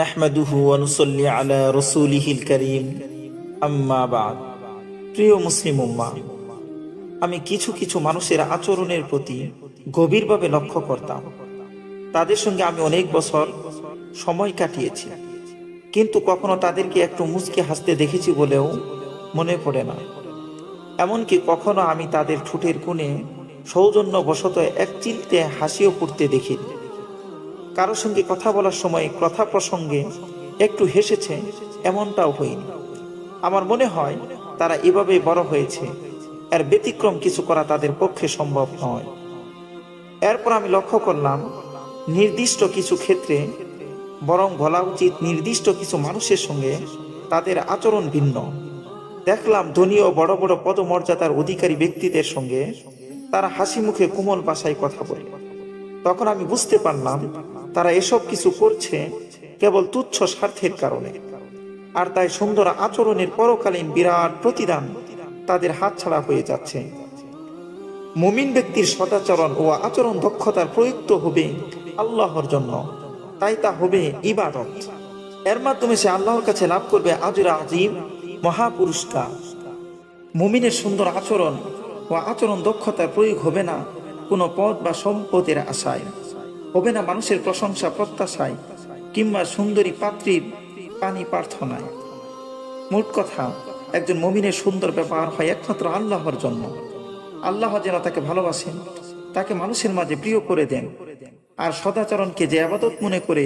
নাহমাদুহু ওয়া নুসাল্লি আলা রাসূলিহিল কারীম, আম্মা বা'দ। প্রিয় মুসলিম উম্মাহ, আমি কিছু কিছু মানুষের আচরণের প্রতি গভীরভাবে লক্ষ্য করতাম। তাদের সঙ্গে আমি অনেক বছর সময় কাটিয়েছি, কিন্তু কখনো তাদেরকে একটু মুচকি হাসতে দেখেছি বলেও মনে পড়ে না। এমনকি কখনো আমি তাদের ঠোঁটের কোণে সৌজন্যবশত এক চিলতে হাসিও ফুটতে দেখিনি। কারো সঙ্গে কথা বলার সময় কথা প্রসঙ্গে একটু হেসেছে, এমনটাও হয়নি। আমার মনে হয় তারা এভাবেই বড় হয়েছে, এর ব্যতিক্রম কিছু করা তাদের পক্ষে সম্ভব নয়। এরপর আমি লক্ষ্য করলাম, নির্দিষ্ট কিছু ক্ষেত্রে, বরং বলা উচিত নির্দিষ্ট কিছু মানুষের সঙ্গে তাদের আচরণ ভিন্ন। দেখলাম ধনী ও বড় বড় পদমর্যাদার অধিকারী ব্যক্তিদের সঙ্গে তারা হাসি মুখে কোমল ভাষায় কথা বলে। তখন আমি বুঝতে পারলাম তারা এসব কিছু করছে কেবল তুচ্ছ স্বার্থের কারণে, আর তাই সুন্দর আচরণের পরকালীন বিরাট প্রতিদান তাদের হাতছাড়া হয়ে যাচ্ছে। মুমিন ব্যক্তির সদাচরণ ও আচরণ দক্ষতার প্রযুক্ত হবে আল্লাহর জন্য, তাই তা হবে ইবাদত। এর মাধ্যমে সে আল্লাহর কাছে লাভ করবে আজর আজিম, মহাপুরস্কার। মুমিনের সুন্দর আচরণ ও আচরণ দক্ষতার প্রয়োগ হবে না কোনো পদ বা সম্পদের আশায়, হবে না মানুষের প্রশংসা প্রত্যাশায়, কিংবা সুন্দরী পাত্রীর পানি প্রার্থনায়। মোট কথা, একজন মুমিনের সুন্দর ব্যবহার হয় একমাত্র আল্লাহর জন্য। আল্লাহ যেন তাকে ভালোবাসেন, তাকে মানুষের মাঝে প্রিয় করে দেন। আর সদাচরণকে যে ইবাদত মনে করে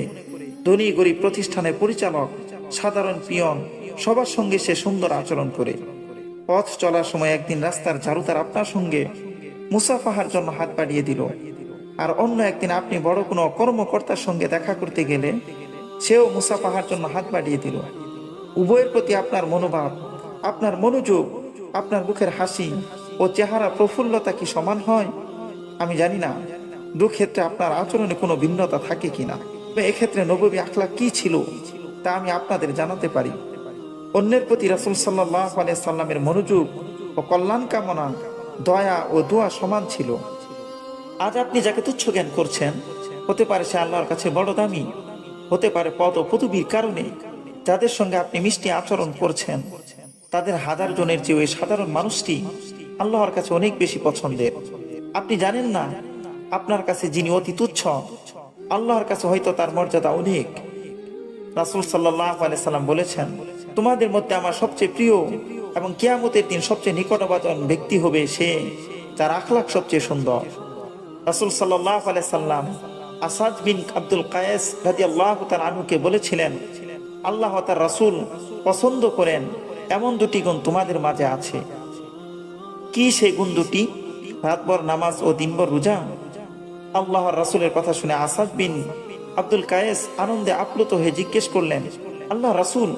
ধনী গরিব প্রতিষ্ঠানের পরিচালক, সাধারণ পিয়ন, সবার সঙ্গে সে সুন্দর আচরণ করে। পথ চলার সময় একদিন রাস্তার ঝাড়ুদার আপনার সঙ্গে মুসাফাহার জন্য হাত বাড়িয়ে দিল, আর অন্য একদিন আপনি বড় কোনো কর্মকর্তার সঙ্গে দেখা করতে গেলে সেও মুসাফাহার জন্য হাত বাড়িয়ে দিল। উভয়ের প্রতি আপনার মনোভাব, আপনার মনোযোগ, আপনার মুখের হাসি ও চেহারা প্রফুল্লতা কি সমান হয়? আমি জানি না দুক্ষেত্রে আপনার আচরণে কোনো ভিন্নতা থাকে কিনা। এক্ষেত্রে নববী আখলাক কি ছিল তা আমি আপনাদের জানাতে পারি। অন্যের প্রতি রাসূল সাল্লাল্লাহু আলাইহি সাল্লামের মনোযোগ ও কল্যাণ কামনা, দয়া ও দোয়া সমান ছিল। আজ আপনি যাকে তুচ্ছ জ্ঞান করছেন, হতে পারে সে আল্লাহর কাছে বড় দামি, হতে পারে পদ ও পদবীর কারণে। যাদের সঙ্গে আপনি মিষ্টি আচরণ করছেন, তাদের হাজার জনের চেয়ে ওই সাধারণ মানুষটি আল্লাহর কাছে অনেক বেশি পছন্দের। আপনি জানেন না, আপনার কাছে যিনি অতি তুচ্ছ, আল্লাহর কাছে হয়তো তার মর্যাদা অনেক। রাসূল সাল্লাল্লাহু আলাইহি সাল্লাম বলেছেন, তোমাদের মধ্যে আমার সবচেয়ে প্রিয় এবং কিয়ামতের দিন সবচেয়ে নিকটভাজন ব্যক্তি হবে সে যার আখলাক সবচেয়ে সুন্দর। রাসূল সাল্লাল্লাহু আলাইহি সাল্লাম আসাদ বিন আব্দুল কায়েস রাদিয়াল্লাহু তাআলা আনহুকে বলেছিলেন, আল্লাহ তার রাসূল পছন্দ করেন এমন দুটি গুণ তোমাদের মাঝে আছে। কি সেই গুণ দুটি? রাতভর নামাজ ও দিনভর রোজা। আল্লাহর রাসূলের কথা শুনে আসাদ বিন আব্দুল কায়েস আনন্দে আপ্লুত হয়ে জিজ্ঞেস করলেন, আল্লাহ রাসূল,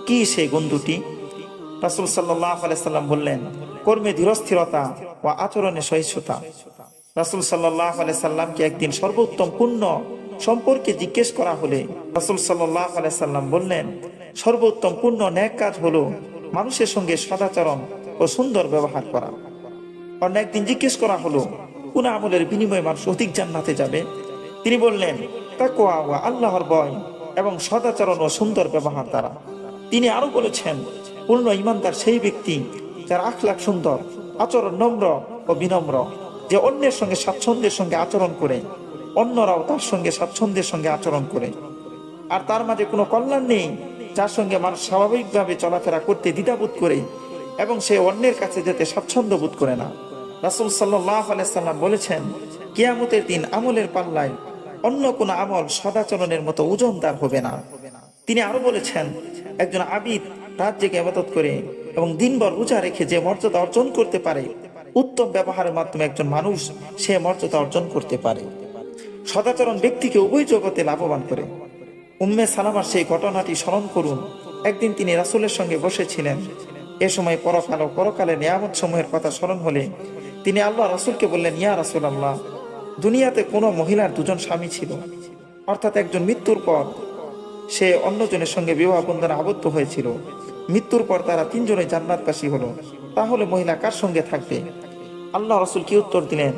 কি সেই গুণ দুটি? রাসূল সাল্লাল্লাহু আলাইহি সাল্লাম বললেন, কর্মে ধীরস্থিরতা ও আচরণে সহিষ্ণুতা। রাসূল সাল্লাল্লাহু আলাইহি সাল্লামকে একদিন সর্বোত্তম পুণ্য সম্পর্কে জিজ্ঞেস করা হলে রাসূল সাল্লাল্লাহু আলাইহি সাল্লাম বললেন, সর্বোত্তম পুণ্য নেক কাজ হলো মানুষের সঙ্গে সদাচরণ ও সুন্দর ব্যবহার করা। অন্য একদিন জিজ্ঞেস করা হলো, কোন আমলের বিনিময়ে মানুষ অধিক জান্নাতে যাবে? তিনি বললেন, তাকওয়া ও আল্লাহর ভয় এবং সদাচরণ ও সুন্দর ব্যবহার দ্বারা। তিনি আরো বলেছেন, পূর্ণ ঈমানদার সেই ব্যক্তি যার আখলাক সুন্দর, আচরণ নম্র ও বিনম্র, যে অন্যের সঙ্গে স্বাচ্ছন্দ্যের সঙ্গে আচরণ করে, অন্যরাও তার সঙ্গে স্বাচ্ছন্দ্যের সঙ্গে আচরণ করে। আর তার মাঝে কোনো কল্যাণ নেই যার সঙ্গে মানুষ স্বাভাবিকভাবে চলাফেরা করতে দ্বিধাবোধ করে এবং সে অন্যের কাছে যেতে স্বাচ্ছন্দ্য বোধ করে না। রাসূল সাল্লাল্লাহু আলাইহি সাল্লাম বলেছেন, কিয়ামতের দিন আমলের পাল্লায় অন্য কোনো আমল সদাচরণের মতো ওজনদার হবে না। তিনি আরো বলেছেন, একজন আবিদ রাত জেগে ইবাদত করে এবং দিনভর রোজা রেখে যে মর্যাদা অর্জন করতে পারে, উত্তম ব্যবহারের মাধ্যমে একজন মানুষ সে মর্যাদা অর্জন করতে পারে। সদাচরণ ব্যক্তিকে উভয় জগতে লাভবান করে। উম্মে সালামার সেই ঘটনাটি স্মরণ করুন। একদিন তিনি রাসূলের সঙ্গে বসেছিলেন। এ সময় পরকাল ও পরকালের নিয়ামত সমূহের কথা স্মরণ হলে তিনি আল্লাহ রাসূলকে বললেন, ইয়া রাসূলুল্লাহ, দুনিয়াতে কোনো মহিলার দুজন স্বামী ছিল, অর্থাৎ একজন মৃত্যুর পর সে অন্যজনের সঙ্গে বিবাহ বন্ধনে আবদ্ধ হয়েছিল। মৃত্যুর পর তারা তিনজনে জান্নাতবাসী হলো, তাহলে মহিলা কার সঙ্গে থাকবে? আল্লাহ রাসূল কি উত্তর দিলেন,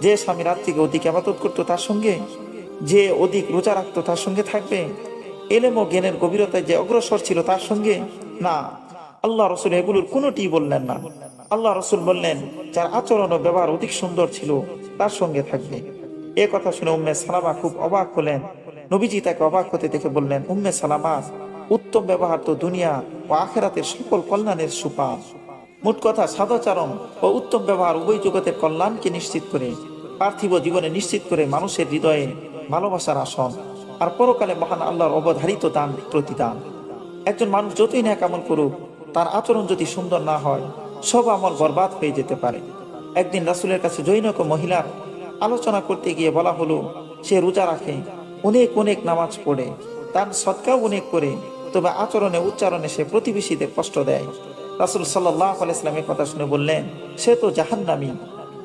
যে স্বামী রাত থেকে অধিক ইবাদত করতো তার সঙ্গে, যে অধিক রোজা রাখতো তার সঙ্গে থাকবে, এলেম ও জ্ঞানের গভীরতায় যে অগ্রসর ছিল তার সঙ্গে? না, আল্লাহ রসুল এগুলোর কোনোটি বললেন না। আল্লাহ রসুল বললেন, যার আচরণ ও ব্যবহার অধিক সুন্দর ছিল তার সঙ্গে থাকবে। এ কথা শুনে উম্মে সালামা খুব অবাক হলেন। নবীজি তাকে অবাক হতে দেখে বললেন, উম্মে সালামা, উত্তম ব্যবহার তো দুনিয়া ও আখেরাতের সকল কল্যাণের সুপার। মোট কথা, সদাচরণ ও উত্তম ব্যবহার উভয় জগতের কল্যাণকে নিশ্চিত করে, পার্থিব জীবনে নিশ্চিত করে মানুষের হৃদয়ে ভালোবাসার আসন, আর পরকালে মহান আল্লাহর অবধারিত দান প্রতিদান। একজন মানুষ যতই ন্যাক আমল করুক, তার আচরণ যদি সুন্দর না হয়, সব আমল বরবাদ হয়ে যেতে পারে। একদিন রাসূলের কাছে জৈনক মহিলার আলোচনা করতে গিয়ে বলা হলো, সে রোজা রাখে, অনেক অনেক নামাজ পড়ে, তার সদকাও অনেক করে, তবে আচরণে উচ্চারণে সে প্রতিবেশীদের কষ্ট দেয়। রাসূল সাল্লাল্লাহু আলাইহি ওয়াসাল্লামের কথা শুনে বললেন, সে তো জাহান্নামী।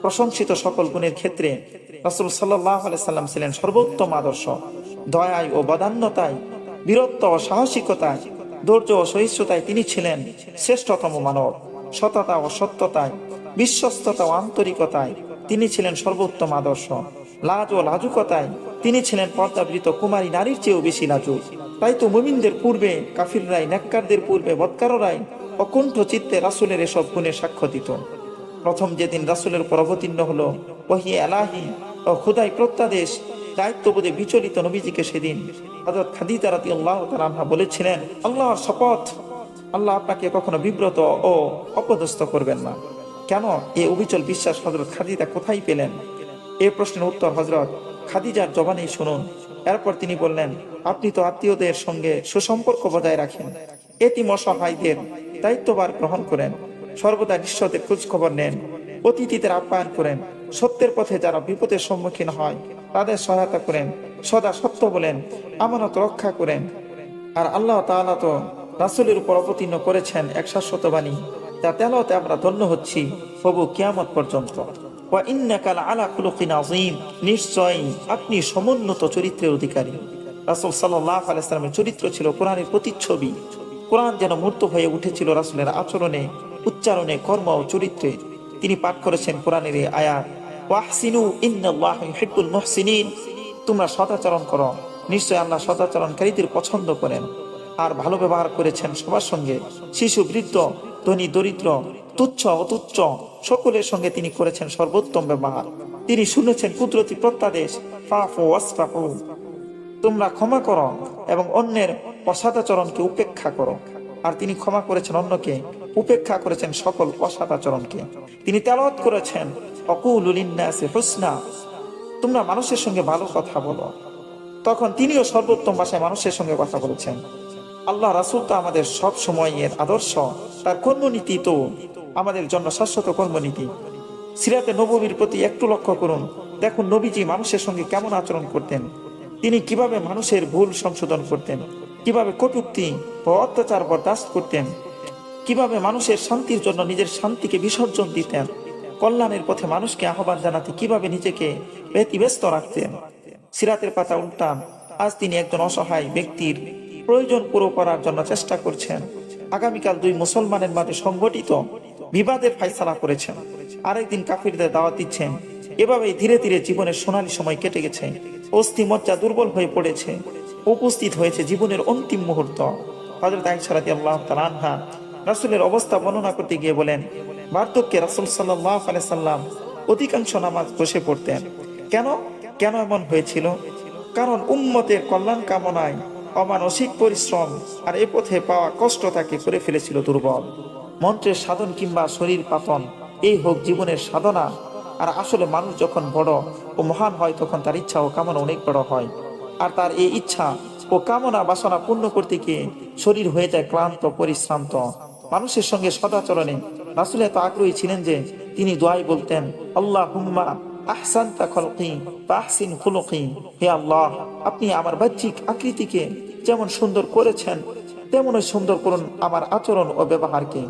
প্রশংসিত সকল গুণের ক্ষেত্রে রাসূল সাল্লাল্লাহু আলাইহি ওয়াসাল্লাম ছিলেন সর্বোত্তম আদর্শ। দয়ায় ও বদান্যতায়, বীরত্ব ও সাহসিকতায়, ধৈর্য ও সহিষ্ণুতায় তিনি ছিলেন শ্রেষ্ঠতম মানব। সততা ও সত্যতায়, বিশ্বস্ততা ও আন্তরিকতায় তিনি ছিলেন সর্বোত্তম আদর্শ। লাজ ও লাজুকতায় তিনি ছিলেন পর্দাবৃত কুমারী নারীর চেয়েও বেশি লাজুক। তাই তো মুমিনদের পূর্বে কাফিররাই, নেককারদের পূর্বে বদকাররাই অকুণ্ঠ চিত্তে রাসূলের এসব গুণে সাক্ষ্য দিত। প্রথম যেদিন রাসূলের উপর অবতীর্ণ হলো ওহী এলাহি ও খোদাই প্রত্যাদেশ, দায়িত্ববোধে বিচলিত নবীজিকে সেদিন হযরত খাদিজা রাদিয়াল্লাহু তাআলা আনহা বলেছিলেন, আল্লাহর শপথ, আল্লাহ আপনাকে কখনো বিব্রত ও অপদস্থ করবেন না। কেন? এই অবিচল বিশ্বাস হযরত খাদিজা কোথায় পেলেন? এই প্রশ্নের উত্তর হযরত খাদিজার জবানেই শুনুন। এরপর তিনি বললেন, আপনি তো আত্মীয়দের সঙ্গে সুসম্পর্ক বজায় রাখেন, এতিম অসহায়দের দায়িত্বভার গ্রহণ করেন, সর্বদা নিঃস্বদের খোঁজ খবর নেন, অতিথিদের আপ্যায়ন করেন, সত্যের পথে যারা বিপদের সম্মুখীন হয় তাদের সহায়তা করেন, সদা সত্য বলেন, আমানত রক্ষা করেন। আর আল্লাহ তাআলা তো রাসূলের উপর অবতীর্ণ করেছেন এক শাশ্বত বাণী, যা তেলাওয়াতে আমরা ধন্য হচ্ছি প্রভু কিয়ামত পর্যন্ত। ওয়া ইন্নাকা লাআলা খুলুকিন আযীম, নিশ্চয়ই আপনি সমুন্নত চরিত্রের অধিকারী। রাসূল সাল্লাল্লাহু আলাইহি ওয়াসাল্লামের চরিত্র ছিল কোরআনের প্রতিচ্ছবি। কোরআন যেন মূর্ত হয়ে উঠেছিল রাসূলের আচরণে, উচ্চারণে, কর্ম ও চরিত্রে। তিনি পাঠ করেছেন কোরআনের এই আয়াত, ওয়াহসিনু ইন্নাল্লাহা ইউহিব্বুল মুহসিনিন, তোমরা সদাচরণ করো, নিশ্চয় আল্লাহ সদাচরণকারীদের পছন্দ করেন। আর ভালো ব্যবহার করেছেন সবার সঙ্গে, শিশু, বৃদ্ধ, ধনী, দরিদ্র, তুচ্ছ অতুচ্ছ সকলের সঙ্গে তিনি করেছেন সর্বোত্তম ব্যবহার। তিনি শুনেছেন কুদরতি প্রত্যাদেশ, ফাফু ওয়াসফাহু, তোমরা ক্ষমা করো এবং অন্যের অসদাচরণকে উপেক্ষা করো। আর তিনি ক্ষমা করেছেন অন্যকে, উপেক্ষা করেছেন সকল অসদাচরণকে। তিনি তেলাওয়াত করেছেন, অকুলু লিন্নাসি হুসনা, তোমরা মানুষের সঙ্গে ভালো কথা বলো। তখন তিনিও সর্বোত্তম ভাষায় মানুষের সঙ্গে কথা বলেছেন। আল্লাহ রাসূল তো আমাদের সব সময়ের আদর্শ, তার কর্মনীতি তো আমাদের জন্য শাশ্বত কর্মনীতি। সিরাতে নববীর প্রতি একটু লক্ষ্য করুন, দেখুন নবীজি মানুষের সঙ্গে কেমন আচরণ করতেন, তিনি কিভাবে মানুষের ভুল সংশোধন করতেন, কিভাবে কটূক্তি ও অত্যাচার বরদাস্ত করতেন, কিভাবে মানুষের শান্তির জন্য নিজের শান্তিকে বিসর্জন দিতেন, কল্যাণের পথে মানুষকে আহ্বান জানাতে কিভাবে নিজেকে ব্যতিব্যস্ত রাখতেন। সিরাতের পাতা উল্টান, আজ তিনি একজন অসহায় ব্যক্তির প্রয়োজন পুরো করার জন্য চেষ্টা করছেন। আগামীকাল দুই মুসলমানের মাঝে সংগঠিত বিবাদের ফায়সালা করেছেন, আরেকদিন কাফিরদের দাওয়াত দিচ্ছেন। এভাবেই ধীরে ধীরে জীবনের সোনালী সময় কেটে গেছে, অস্থি মজ্জা দুর্বল হয়ে পড়েছে, উপস্থিত হয়েছে জীবনের অন্তিম মুহূর্ত। হযরত আয়েশা রাদিয়াল্লাহু তাআলা আনহা রাসূলের অবস্থা বর্ণনা করতে গিয়ে বলেন, বার্ধক্যে রাসূল সাল্লাল্লাহু আলাইহি সাল্লাম অধিকাংশ নামাজ বসে পড়তেন। কেন কেন এমন হয়েছিল? কারণ উম্মতের কল্যাণ কামনায় অমানসিক পরিশ্রম আর এ পথে পাওয়া কষ্ট তাকে করে ফেলেছিল দুর্বল। মন্ত্রের সাধন কিংবা শরীর পাতন, এই হোক জীবনের সাধনা। আর আসলে মানুষ যখন বড় ও মহান হয় তখন তার ইচ্ছা ও কামনা অনেক বড় হয়, আর তার এই ইচ্ছা ও কামনা বাসনা পূর্ণ করতে গিয়ে শরীর হয়ে যায় ক্লান্ত, পরিশ্রান্ত। মানুষের সঙ্গে সদাচরণে রাসূল এত আগ্রহী ছিলেন যে তিনি দোয়াই বলতেন, আল্লাহুম্মা আহসানতা খলকি ফাহসিন খুলুকি, হে আল্লাহ, আপনি আমার বাহ্যিক আকৃতিকে যেমন সুন্দর করেছেন তেমনই সুন্দর করুন আমার আচরণ ও ব্যবহারকে।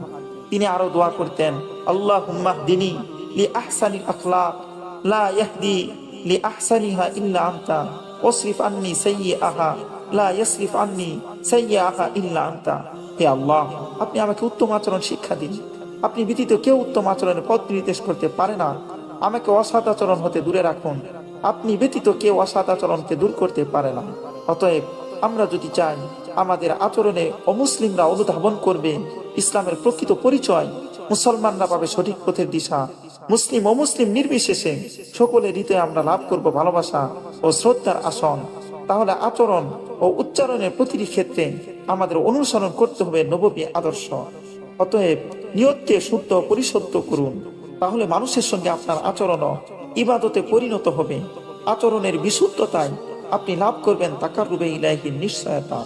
তিনি আরো দোয়া করতেন, আল্লাহুম্মা হদিনি লি আহসানিল আখলাক লা ইয়াহদি লি আহসানিহা ইল্লা আনতা ওয়াসরিফ আন্নি সাইয়্যাহা লা ইয়াসরিফ আন্নি সাইয়্যাহা ইল্লা আনতা। হে আল্লাহ, আপনি আমাকে উত্তম আচরণ শিক্ষা দিন, আপনি ব্যতীত কেউ উত্তম আচরণের পথ নির্দেশ করতে পারে না। আমাকে অসৎ আচরণ হতে দূরে রাখুন, আপনি ব্যতীত কেউ অসৎ আচরণকে দূর করতে পারে না। অতএব আমরা যদি চাই আমাদের আচরণে অমুসলিমরা অনুধাবন করবে ইসলামের প্রকৃত পরিচয়, মুসলমানরা পাবে সঠিক পথের দিশা, মুসলিম অমুসলিম নির্বিশেষে সকলের হৃদয়ে আমরা লাভ করব ভালোবাসা ও শ্রদ্ধার আসন, তাহলে আচরণ ও উচ্চারণের প্রতিটি ক্ষেত্রে আমাদের অনুসরণ করতে হবে নববী আদর্শ। অতএব নিয়তকে শুদ্ধ ও পরিশুদ্ধ করুন, তাহলে মানুষের সঙ্গে আপনার আচরণও ইবাদতে পরিণত হবে। আচরণের বিশুদ্ধতায় আপনি লাভ করবেন তাকাররুবে ইলাইহির নিশ্চয়তা।